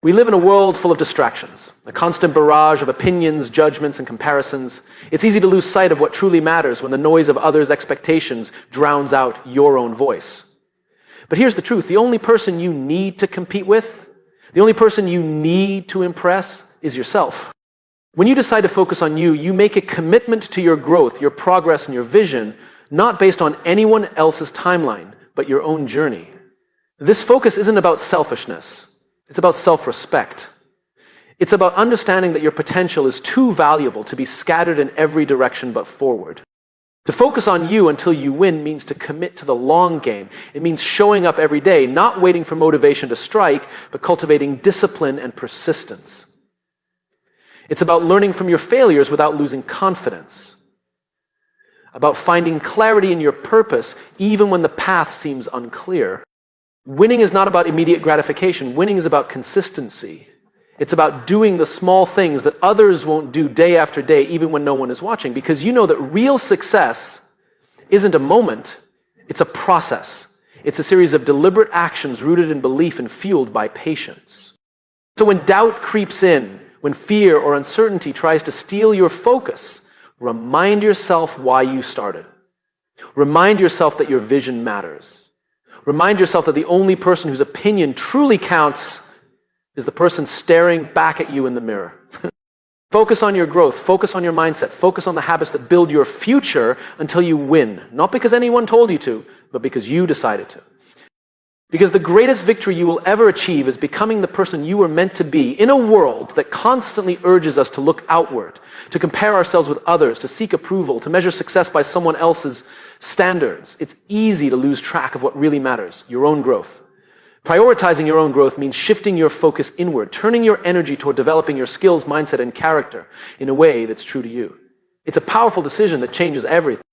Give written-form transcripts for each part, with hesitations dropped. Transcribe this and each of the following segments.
We live in a world full of distractions, a constant barrage of opinions, judgments, and comparisons. It's easy to lose sight of what truly matters when the noise of others' expectations drowns out your own voice. But here's the truth. The only person you need to compete with, the only person you need to impress is yourself. When you decide to focus on you, you make a commitment to your growth, your progress, and your vision, not based on anyone else's timeline, but your own journey. This focus isn't about selfishness. It's about self-respect. It's about understanding that your potential is too valuable to be scattered in every direction but forward. To focus on you until you win means to commit to the long game. It means showing up every day, not waiting for motivation to strike, but cultivating discipline and persistence. It's about learning from your failures without losing confidence. About finding clarity in your purpose even when the path seems unclear. Winning is not about immediate gratification. Winning is about consistency. It's about doing the small things that others won't do day after day, even when no one is watching, because you know that real success isn't a moment, it's a process. It's a series of deliberate actions rooted in belief and fueled by patience. So when doubt creeps in, when fear or uncertainty tries to steal your focus, remind yourself why you started. Remind yourself that your vision matters. Remind yourself that the only person whose opinion truly counts is the person staring back at you in the mirror. Focus on your growth. Focus on your mindset. Focus on the habits that build your future until you win. Not because anyone told you to, but because you decided to. Because the greatest victory you will ever achieve is becoming the person you were meant to be in a world that constantly urges us to look outward, to compare ourselves with others, to seek approval, to measure success by someone else's standards. It's easy to lose track of what really matters, your own growth. Prioritizing your own growth means shifting your focus inward, turning your energy toward developing your skills, mindset, and character in a way that's true to you. It's a powerful decision that changes everything.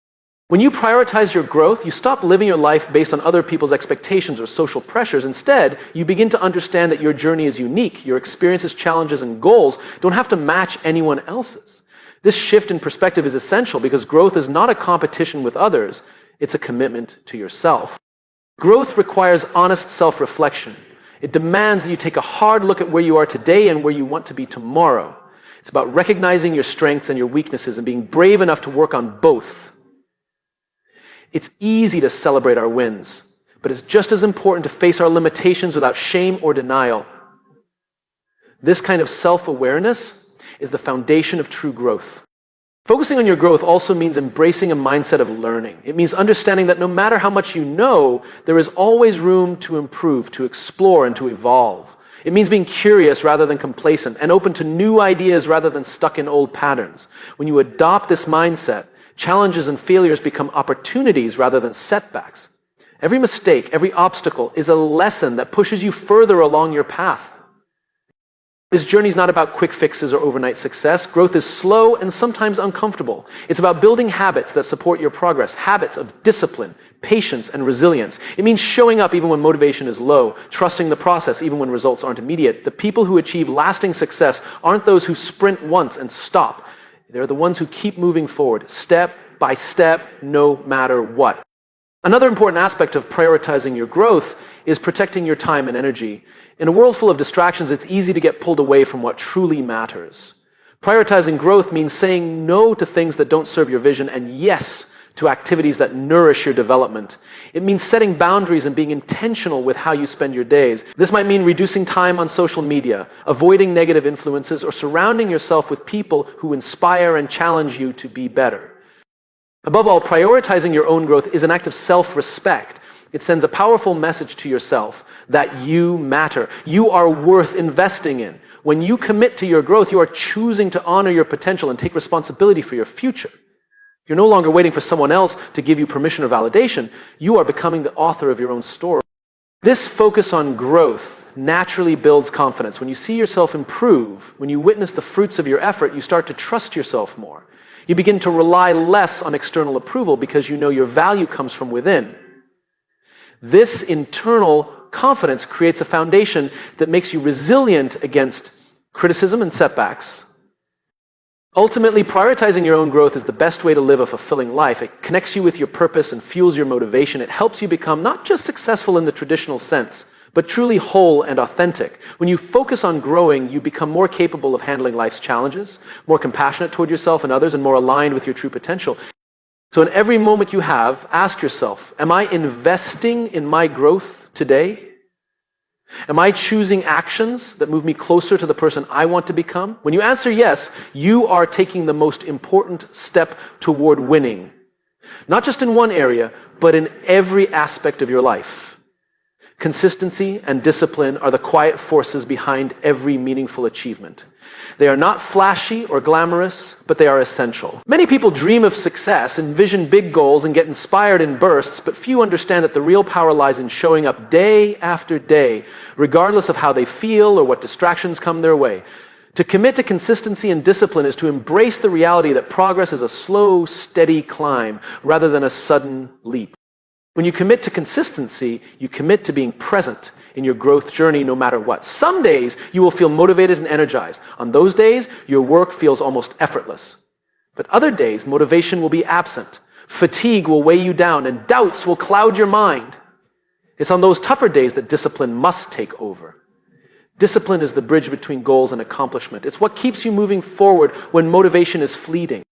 When you prioritize your growth, you stop living your life based on other people's expectations or social pressures. Instead, you begin to understand that your journey is unique. Your experiences, challenges, and goals don't have to match anyone else's. This shift in perspective is essential because growth is not a competition with others. It's a commitment to yourself. Growth requires honest self-reflection. It demands that you take a hard look at where you are today and where you want to be tomorrow. It's about recognizing your strengths and your weaknesses and being brave enough to work on both. It's easy to celebrate our wins, but it's just as important to face our limitations without shame or denial. This kind of self-awareness is the foundation of true growth. Focusing on your growth also means embracing a mindset of learning. It means understanding that no matter how much you know, there is always room to improve, to explore, and to evolve. It means being curious rather than complacent and open to new ideas rather than stuck in old patterns. When you adopt this mindset, challenges and failures become opportunities rather than setbacks. Every mistake, every obstacle is a lesson that pushes you further along your path. This journey is not about quick fixes or overnight success. Growth is slow and sometimes uncomfortable. It's about building habits that support your progress, habits of discipline, patience, and resilience. It means showing up even when motivation is low, trusting the process even when results aren't immediate. The people who achieve lasting success aren't those who sprint once and stop. They're the ones who keep moving forward, step by step, no matter what. Another important aspect of prioritizing your growth is protecting your time and energy. In a world full of distractions, it's easy to get pulled away from what truly matters. Prioritizing growth means saying no to things that don't serve your vision and yes to activities that nourish your development. It means setting boundaries and being intentional with how you spend your days. This might mean reducing time on social media, avoiding negative influences, or surrounding yourself with people who inspire and challenge you to be better. Above all, prioritizing your own growth is an act of self-respect. It sends a powerful message to yourself that you matter. You are worth investing in. When you commit to your growth, you are choosing to honor your potential and take responsibility for your future. You're no longer waiting for someone else to give you permission or validation. You are becoming the author of your own story. This focus on growth naturally builds confidence. When you see yourself improve, when you witness the fruits of your effort, you start to trust yourself more. You begin to rely less on external approval because you know your value comes from within. This internal confidence creates a foundation that makes you resilient against criticism and setbacks. Ultimately, prioritizing your own growth is the best way to live a fulfilling life. It connects you with your purpose and fuels your motivation. It helps you become not just successful in the traditional sense, but truly whole and authentic. When you focus on growing, you become more capable of handling life's challenges, more compassionate toward yourself and others, and more aligned with your true potential. So in every moment you have, ask yourself, am I investing in my growth today? Am I choosing actions that move me closer to the person I want to become? When you answer yes, you are taking the most important step toward winning. Not just in one area, but in every aspect of your life. Consistency and discipline are the quiet forces behind every meaningful achievement. They are not flashy or glamorous, but they are essential. Many people dream of success, envision big goals, and get inspired in bursts, but few understand that the real power lies in showing up day after day, regardless of how they feel or what distractions come their way. To commit to consistency and discipline is to embrace the reality that progress is a slow, steady climb rather than a sudden leap. When you commit to consistency, you commit to being present in your growth journey no matter what. Some days you will feel motivated and energized. On those days, your work feels almost effortless. But other days, motivation will be absent. Fatigue will weigh you down and doubts will cloud your mind. It's on those tougher days that discipline must take over. Discipline is the bridge between goals and accomplishment. It's what keeps you moving forward when motivation is fleeting.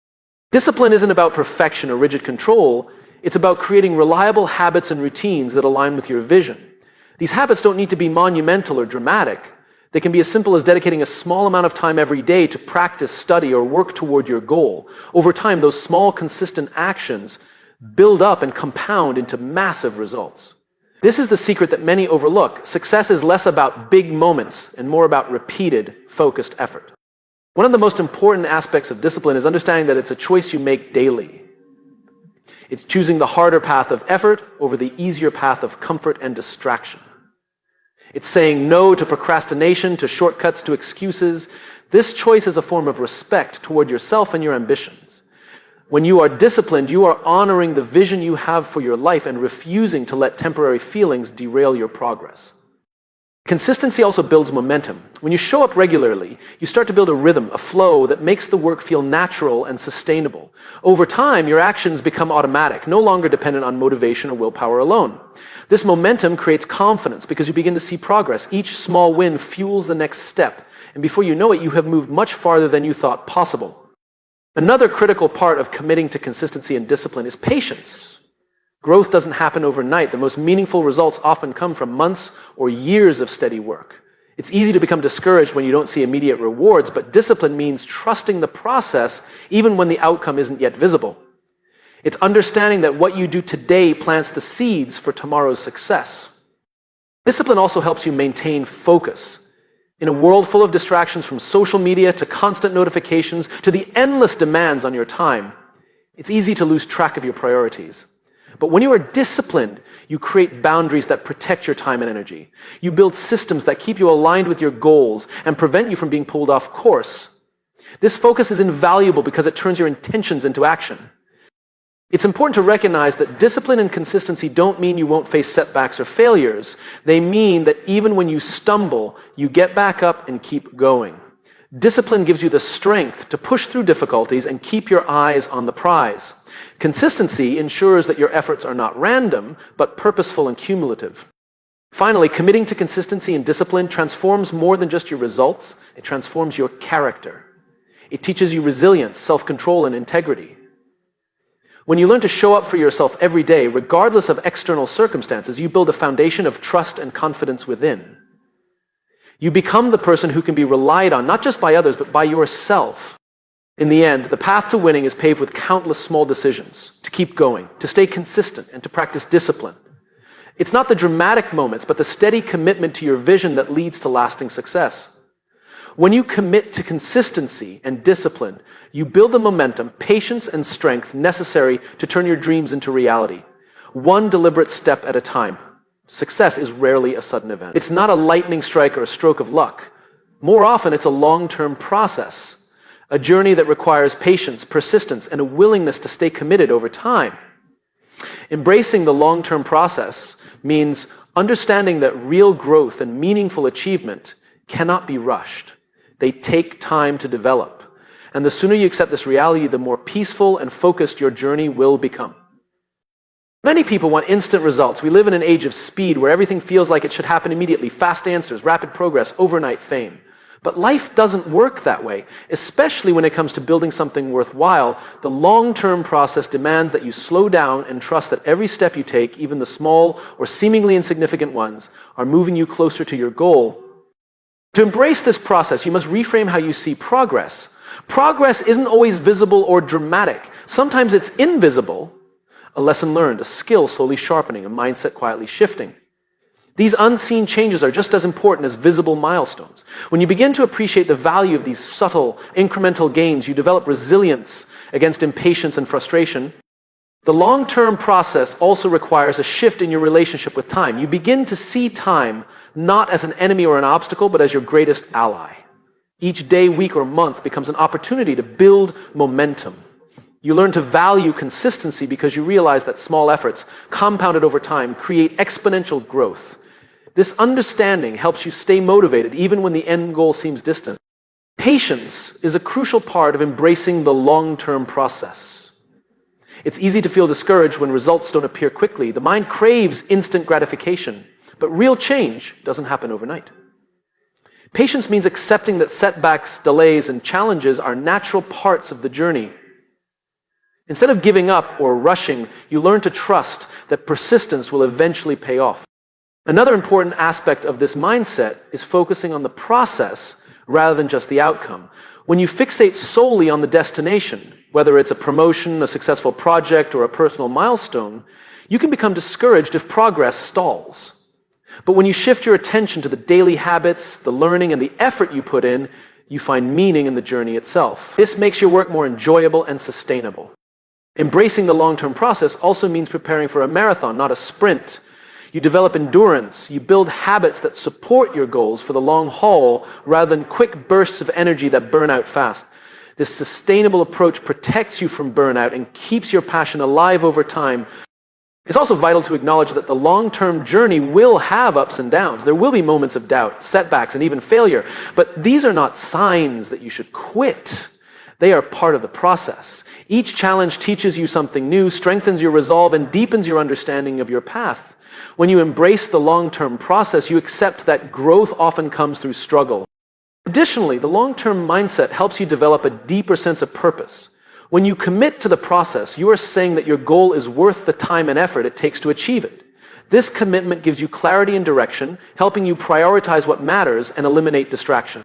Discipline isn't about perfection or rigid control. It's about creating reliable habits and routines that align with your vision. These habits don't need to be monumental or dramatic. They can be as simple as dedicating a small amount of time every day to practice, study, or work toward your goal. Over time, those small, consistent actions build up and compound into massive results. This is the secret that many overlook. Success is less about big moments and more about repeated, focused effort. One of the most important aspects of discipline is understanding that it's a choice you make daily. It's choosing the harder path of effort over the easier path of comfort and distraction. It's saying no to procrastination, to shortcuts, to excuses. This choice is a form of respect toward yourself and your ambitions. When you are disciplined, you are honoring the vision you have for your life and refusing to let temporary feelings derail your progress. Consistency also builds momentum. When you show up regularly, you start to build a rhythm, a flow that makes the work feel natural and sustainable. Over time, your actions become automatic, no longer dependent on motivation or willpower alone. This momentum creates confidence because you begin to see progress. Each small win fuels the next step, and before you know it, you have moved much farther than you thought possible. Another critical part of committing to consistency and discipline is patience. Growth doesn't happen overnight. The most meaningful results often come from months or years of steady work. It's easy to become discouraged when you don't see immediate rewards, but discipline means trusting the process even when the outcome isn't yet visible. It's understanding that what you do today plants the seeds for tomorrow's success. Discipline also helps you maintain focus. In a world full of distractions from social media to constant notifications to the endless demands on your time, it's easy to lose track of your priorities. But when you are disciplined, you create boundaries that protect your time and energy. You build systems that keep you aligned with your goals and prevent you from being pulled off course. This focus is invaluable because it turns your intentions into action. It's important to recognize that discipline and consistency don't mean you won't face setbacks or failures. They mean that even when you stumble, you get back up and keep going. Discipline gives you the strength to push through difficulties and keep your eyes on the prize. Consistency ensures that your efforts are not random, but purposeful and cumulative. Finally, committing to consistency and discipline transforms more than just your results. It transforms your character. It teaches you resilience, self-control, and integrity. When you learn to show up for yourself every day, regardless of external circumstances, you build a foundation of trust and confidence within. You become the person who can be relied on, not just by others, but by yourself. In the end, the path to winning is paved with countless small decisions to keep going, to stay consistent, and to practice discipline. It's not the dramatic moments, but the steady commitment to your vision that leads to lasting success. When you commit to consistency and discipline, you build the momentum, patience, and strength necessary to turn your dreams into reality, one deliberate step at a time. Success is rarely a sudden event. It's not a lightning strike or a stroke of luck. More often, it's a long-term process. A journey that requires patience, persistence, and a willingness to stay committed over time. Embracing the long-term process means understanding that real growth and meaningful achievement cannot be rushed. They take time to develop. And the sooner you accept this reality, the more peaceful and focused your journey will become. Many people want instant results. We live in an age of speed where everything feels like it should happen immediately. Fast answers, rapid progress, overnight fame. But life doesn't work that way, especially when it comes to building something worthwhile. The long-term process demands that you slow down and trust that every step you take, even the small or seemingly insignificant ones, are moving you closer to your goal. To embrace this process, you must reframe how you see progress. Progress isn't always visible or dramatic. Sometimes it's invisible, a lesson learned, a skill slowly sharpening, a mindset quietly shifting. These unseen changes are just as important as visible milestones. When you begin to appreciate the value of these subtle, incremental gains, you develop resilience against impatience and frustration. The long-term process also requires a shift in your relationship with time. You begin to see time not as an enemy or an obstacle, but as your greatest ally. Each day, week, or month becomes an opportunity to build momentum. You learn to value consistency because you realize that small efforts, compounded over time, create exponential growth. This understanding helps you stay motivated even when the end goal seems distant. Patience is a crucial part of embracing the long-term process. It's easy to feel discouraged when results don't appear quickly. The mind craves instant gratification, but real change doesn't happen overnight. Patience means accepting that setbacks, delays, and challenges are natural parts of the journey. Instead of giving up or rushing, you learn to trust that persistence will eventually pay off. Another important aspect of this mindset is focusing on the process rather than just the outcome. When you fixate solely on the destination, whether it's a promotion, a successful project, or a personal milestone, you can become discouraged if progress stalls. But when you shift your attention to the daily habits, the learning, and the effort you put in, you find meaning in the journey itself. This makes your work more enjoyable and sustainable. Embracing the long-term process also means preparing for a marathon, not a sprint. You develop endurance. You build habits that support your goals for the long haul rather than quick bursts of energy that burn out fast. This sustainable approach protects you from burnout and keeps your passion alive over time. It's also vital to acknowledge that the long-term journey will have ups and downs. There will be moments of doubt, setbacks, and even failure. But these are not signs that you should quit. They are part of the process. Each challenge teaches you something new, strengthens your resolve, and deepens your understanding of your path. When you embrace the long-term process, you accept that growth often comes through struggle. Additionally, the long-term mindset helps you develop a deeper sense of purpose. When you commit to the process, you are saying that your goal is worth the time and effort it takes to achieve it. This commitment gives you clarity and direction, helping you prioritize what matters and eliminate distraction.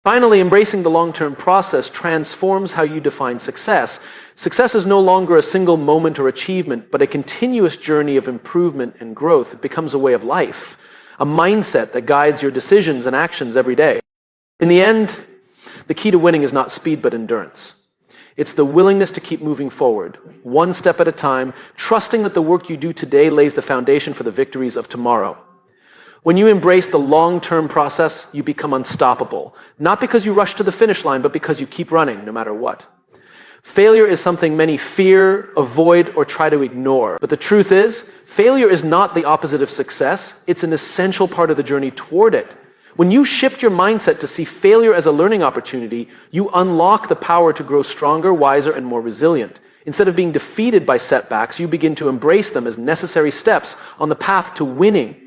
Finally, embracing the long-term process transforms how you define success. Success is no longer a single moment or achievement, but a continuous journey of improvement and growth. It becomes a way of life, a mindset that guides your decisions and actions every day. In the end, the key to winning is not speed, but endurance. It's the willingness to keep moving forward, one step at a time, trusting that the work you do today lays the foundation for the victories of tomorrow. When you embrace the long-term process, you become unstoppable. Not because you rush to the finish line, but because you keep running, no matter what. Failure is something many fear, avoid, or try to ignore. But the truth is, failure is not the opposite of success. It's an essential part of the journey toward it. When you shift your mindset to see failure as a learning opportunity, you unlock the power to grow stronger, wiser, and more resilient. Instead of being defeated by setbacks, you begin to embrace them as necessary steps on the path to winning.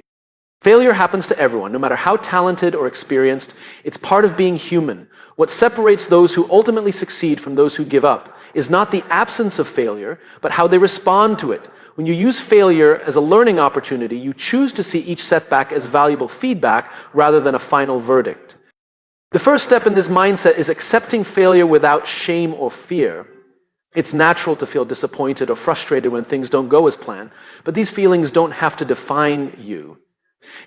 Failure happens to everyone, no matter how talented or experienced. It's part of being human. What separates those who ultimately succeed from those who give up is not the absence of failure, but how they respond to it. When you use failure as a learning opportunity, you choose to see each setback as valuable feedback rather than a final verdict. The first step in this mindset is accepting failure without shame or fear. It's natural to feel disappointed or frustrated when things don't go as planned, but these feelings don't have to define you.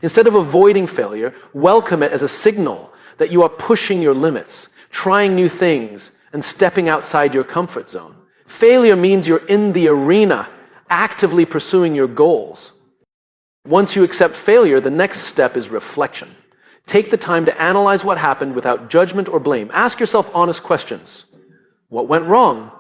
Instead of avoiding failure, welcome it as a signal that you are pushing your limits, trying new things, and stepping outside your comfort zone. Failure means you're in the arena, actively pursuing your goals. Once you accept failure, the next step is reflection. Take the time to analyze what happened without judgment or blame. Ask yourself honest questions. What went wrong?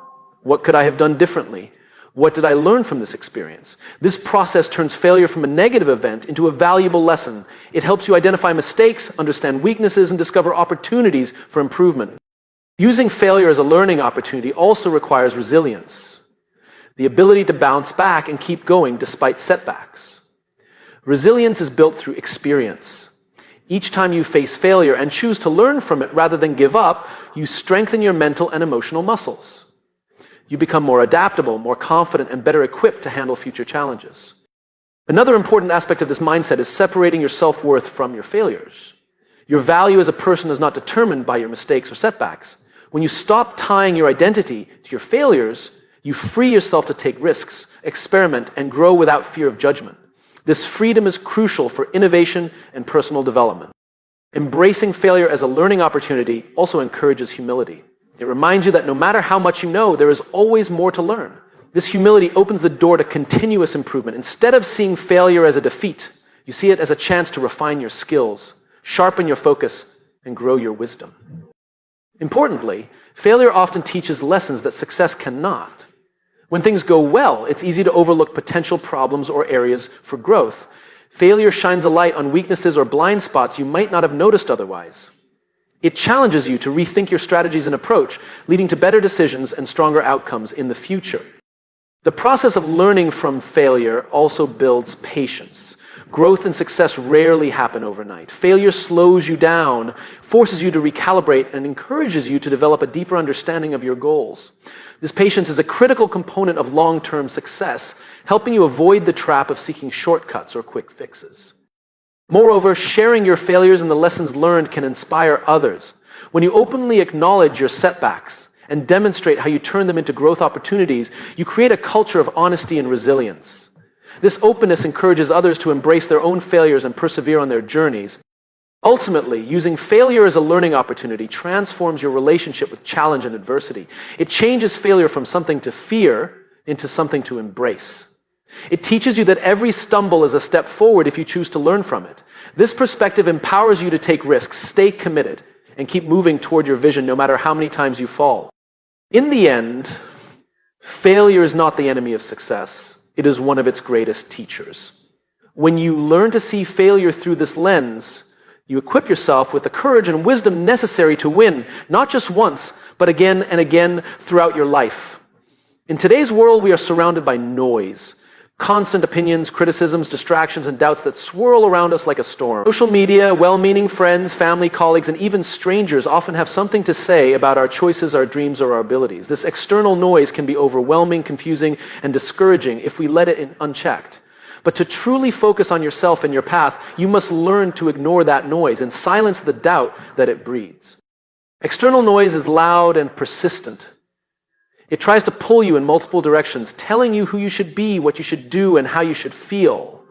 What could I have done differently? What did I learn from this experience? This process turns failure from a negative event into a valuable lesson. It helps you identify mistakes, understand weaknesses, and discover opportunities for improvement. Using failure as a learning opportunity also requires resilience. the ability to bounce back and keep going despite setbacks. Resilience is built through experience. Each time you face failure and choose to learn from it rather than give up, you strengthen your mental and emotional muscles. You become more adaptable, more confident, and better equipped to handle future challenges. Another important aspect of this mindset is separating your self-worth from your failures. Your value as a person is not determined by your mistakes or setbacks. When you stop tying your identity to your failures, you free yourself to take risks, experiment, and grow without fear of judgment. This freedom is crucial for innovation and personal development. Embracing failure as a learning opportunity also encourages humility. It reminds you that no matter how much you know, there is always more to learn. This humility opens the door to continuous improvement. Instead of seeing failure as a defeat, you see it as a chance to refine your skills, sharpen your focus, and grow your wisdom. Importantly, failure often teaches lessons that success cannot. When things go well, it's easy to overlook potential problems or areas for growth. Failure shines a light on weaknesses or blind spots you might not have noticed otherwise. It challenges you to rethink your strategies and approach, leading to better decisions and stronger outcomes in the future. The process of learning from failure also builds patience. Growth and success rarely happen overnight. Failure slows you down, forces you to recalibrate, and encourages you to develop a deeper understanding of your goals. This patience is a critical component of long-term success, helping you avoid the trap of seeking shortcuts or quick fixes. Moreover, sharing your failures and the lessons learned can inspire others. When you openly acknowledge your setbacks and demonstrate how you turn them into growth opportunities, you create a culture of honesty and resilience. This openness encourages others to embrace their own failures and persevere on their journeys. Ultimately, using failure as a learning opportunity transforms your relationship with challenge and adversity. It changes failure from something to fear into something to embrace. It teaches you that every stumble is a step forward if you choose to learn from it. This perspective empowers you to take risks, stay committed, and keep moving toward your vision no matter how many times you fall. In the end, failure is not the enemy of success. It is one of its greatest teachers. When you learn to see failure through this lens, you equip yourself with the courage and wisdom necessary to win, not just once, but again and again throughout your life. In today's world, we are surrounded by noise. Constant opinions, criticisms, distractions, and doubts that swirl around us like a storm. Social media, well-meaning friends, family, colleagues, and even strangers often have something to say about our choices, our dreams, or our abilities. This external noise can be overwhelming, confusing, and discouraging if we let it in unchecked. But to truly focus on yourself and your path, you must learn to ignore that noise and silence the doubt that it breeds. External noise is loud and persistent. It tries to pull you in multiple directions, telling you who you should be, what you should do, and how you should feel.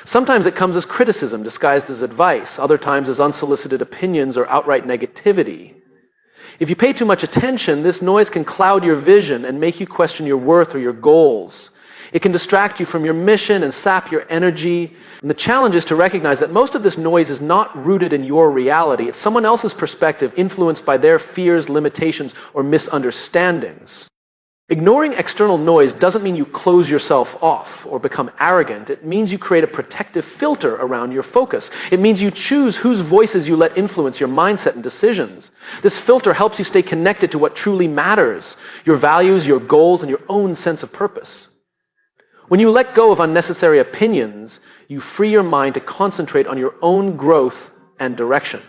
Sometimes it comes as criticism disguised as advice, other times as unsolicited opinions or outright negativity. If you pay too much attention, this noise can cloud your vision and make you question your worth or your goals. It can distract you from your mission and sap your energy. And the challenge is to recognize that most of this noise is not rooted in your reality. It's someone else's perspective influenced by their fears, limitations, or misunderstandings. Ignoring external noise doesn't mean you close yourself off or become arrogant. It means you create a protective filter around your focus. It means you choose whose voices you let influence your mindset and decisions. This filter helps you stay connected to what truly matters, your values, your goals, and your own sense of purpose. When you let go of unnecessary opinions, you free your mind to concentrate on your own growth and direction.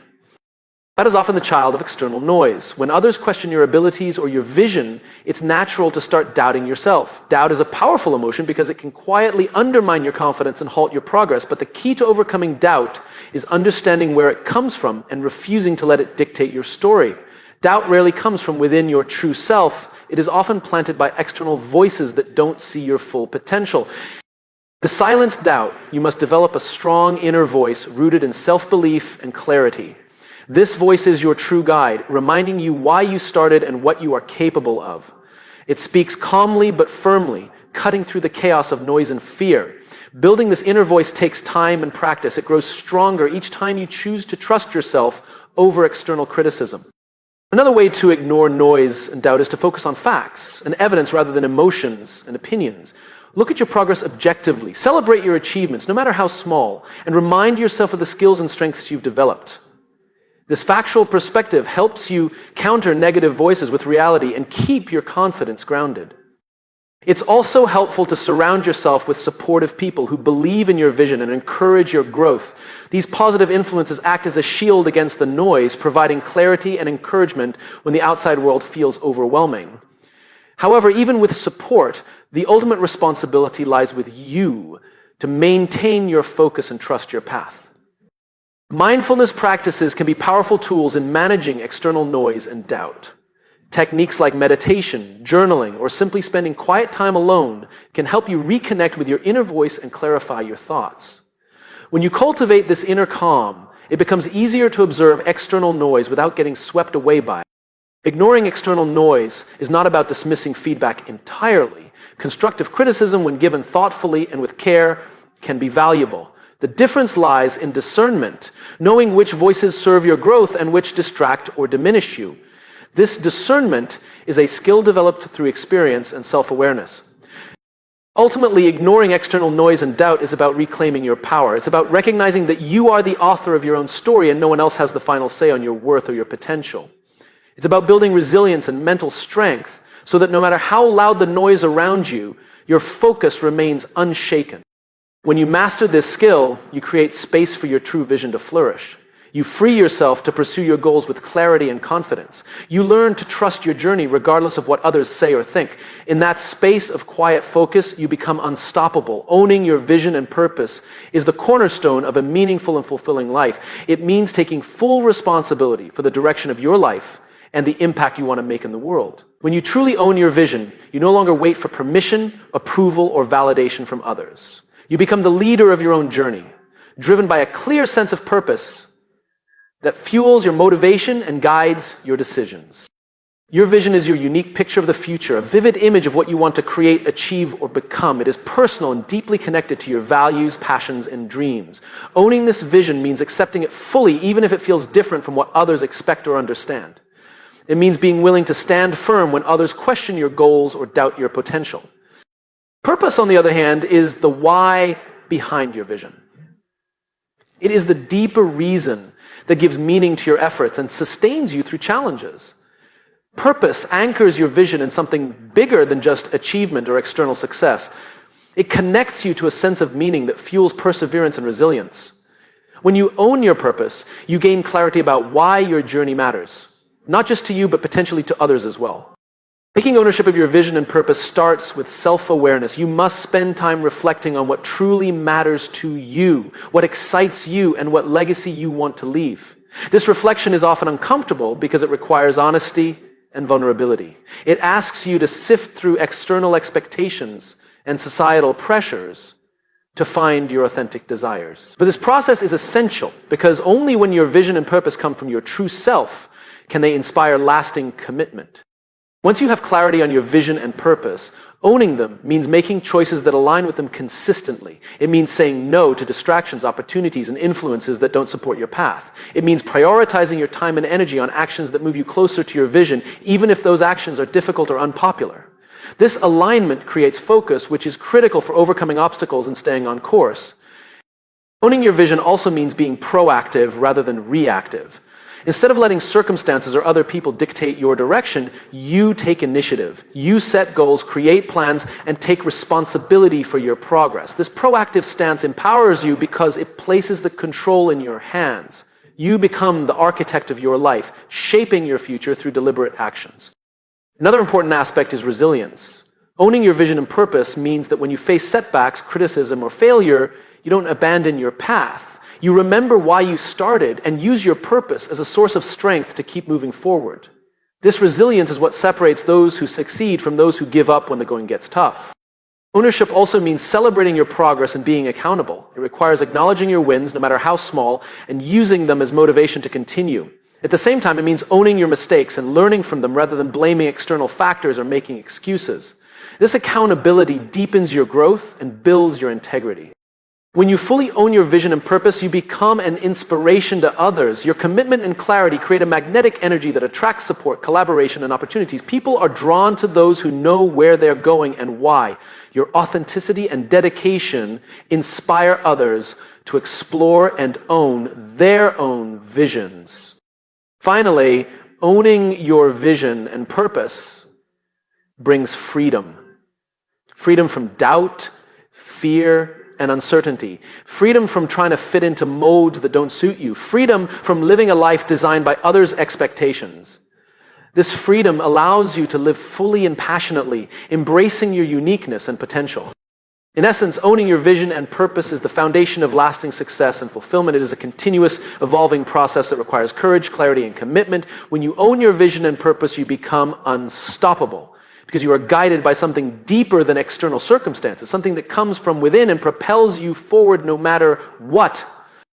That is often the child of external noise. When others question your abilities or your vision, it's natural to start doubting yourself. Doubt is a powerful emotion because it can quietly undermine your confidence and halt your progress. But the key to overcoming doubt is understanding where it comes from and refusing to let it dictate your story. Doubt rarely comes from within your true self. It is often planted by external voices that don't see your full potential. To silence doubt, you must develop a strong inner voice rooted in self-belief and clarity. This voice is your true guide, reminding you why you started and what you are capable of. It speaks calmly but firmly, cutting through the chaos of noise and fear. Building this inner voice takes time and practice. It grows stronger each time you choose to trust yourself over external criticism. Another way to ignore noise and doubt is to focus on facts and evidence rather than emotions and opinions. Look at your progress objectively. Celebrate your achievements, no matter how small, and remind yourself of the skills and strengths you've developed. This factual perspective helps you counter negative voices with reality and keep your confidence grounded. It's also helpful to surround yourself with supportive people who believe in your vision and encourage your growth. These positive influences act as a shield against the noise, providing clarity and encouragement when the outside world feels overwhelming. However, even with support, the ultimate responsibility lies with you to maintain your focus and trust your path. Mindfulness practices can be powerful tools in managing external noise and doubt. Techniques like meditation, journaling, or simply spending quiet time alone can help you reconnect with your inner voice and clarify your thoughts. When you cultivate this inner calm, it becomes easier to observe external noise without getting swept away by it. Ignoring external noise is not about dismissing feedback entirely. Constructive criticism, when given thoughtfully and with care, can be valuable. The difference lies in discernment, knowing which voices serve your growth and which distract or diminish you. This discernment is a skill developed through experience and self-awareness. Ultimately, ignoring external noise and doubt is about reclaiming your power. It's about recognizing that you are the author of your own story and no one else has the final say on your worth or your potential. It's about building resilience and mental strength so that no matter how loud the noise around you, your focus remains unshaken. When you master this skill, you create space for your true vision to flourish. You free yourself to pursue your goals with clarity and confidence. You learn to trust your journey regardless of what others say or think. In that space of quiet focus, you become unstoppable. Owning your vision and purpose is the cornerstone of a meaningful and fulfilling life. It means taking full responsibility for the direction of your life and the impact you want to make in the world. When you truly own your vision, you no longer wait for permission, approval, or validation from others. You become the leader of your own journey, driven by a clear sense of purpose that fuels your motivation and guides your decisions. Your vision is your unique picture of the future, a vivid image of what you want to create, achieve, or become. It is personal and deeply connected to your values, passions, and dreams. Owning this vision means accepting it fully, even if it feels different from what others expect or understand. It means being willing to stand firm when others question your goals or doubt your potential. Purpose, on the other hand, is the why behind your vision. It is the deeper reason that gives meaning to your efforts and sustains you through challenges. Purpose anchors your vision in something bigger than just achievement or external success. It connects you to a sense of meaning that fuels perseverance and resilience. When you own your purpose, you gain clarity about why your journey matters, not just to you, but potentially to others as well. Taking ownership of your vision and purpose starts with self-awareness. You must spend time reflecting on what truly matters to you, what excites you, and what legacy you want to leave. This reflection is often uncomfortable because it requires honesty and vulnerability. It asks you to sift through external expectations and societal pressures to find your authentic desires. But this process is essential because only when your vision and purpose come from your true self can they inspire lasting commitment. Once you have clarity on your vision and purpose, owning them means making choices that align with them consistently. It means saying no to distractions, opportunities, and influences that don't support your path. It means prioritizing your time and energy on actions that move you closer to your vision, even if those actions are difficult or unpopular. This alignment creates focus, which is critical for overcoming obstacles and staying on course. Owning your vision also means being proactive rather than reactive. Instead of letting circumstances or other people dictate your direction, you take initiative. You set goals, create plans, and take responsibility for your progress. This proactive stance empowers you because it places the control in your hands. You become the architect of your life, shaping your future through deliberate actions. Another important aspect is resilience. Owning your vision and purpose means that when you face setbacks, criticism, or failure, you don't abandon your path. You remember why you started and use your purpose as a source of strength to keep moving forward. This resilience is what separates those who succeed from those who give up when the going gets tough. Ownership also means celebrating your progress and being accountable. It requires acknowledging your wins, no matter how small, and using them as motivation to continue. At the same time, it means owning your mistakes and learning from them rather than blaming external factors or making excuses. This accountability deepens your growth and builds your integrity. When you fully own your vision and purpose, you become an inspiration to others. Your commitment and clarity create a magnetic energy that attracts support, collaboration, and opportunities. People are drawn to those who know where they're going and why. Your authenticity and dedication inspire others to explore and own their own visions. Finally, owning your vision and purpose brings freedom. Freedom from doubt, fear, and uncertainty. Freedom from trying to fit into modes that don't suit you. Freedom from living a life designed by others' expectations. This freedom allows you to live fully and passionately, embracing your uniqueness and potential. In essence, owning your vision and purpose is the foundation of lasting success and fulfillment. It is a continuous, evolving process that requires courage, clarity, and commitment. When you own your vision and purpose, you become unstoppable because you are guided by something deeper than external circumstances, something that comes from within and propels you forward no matter what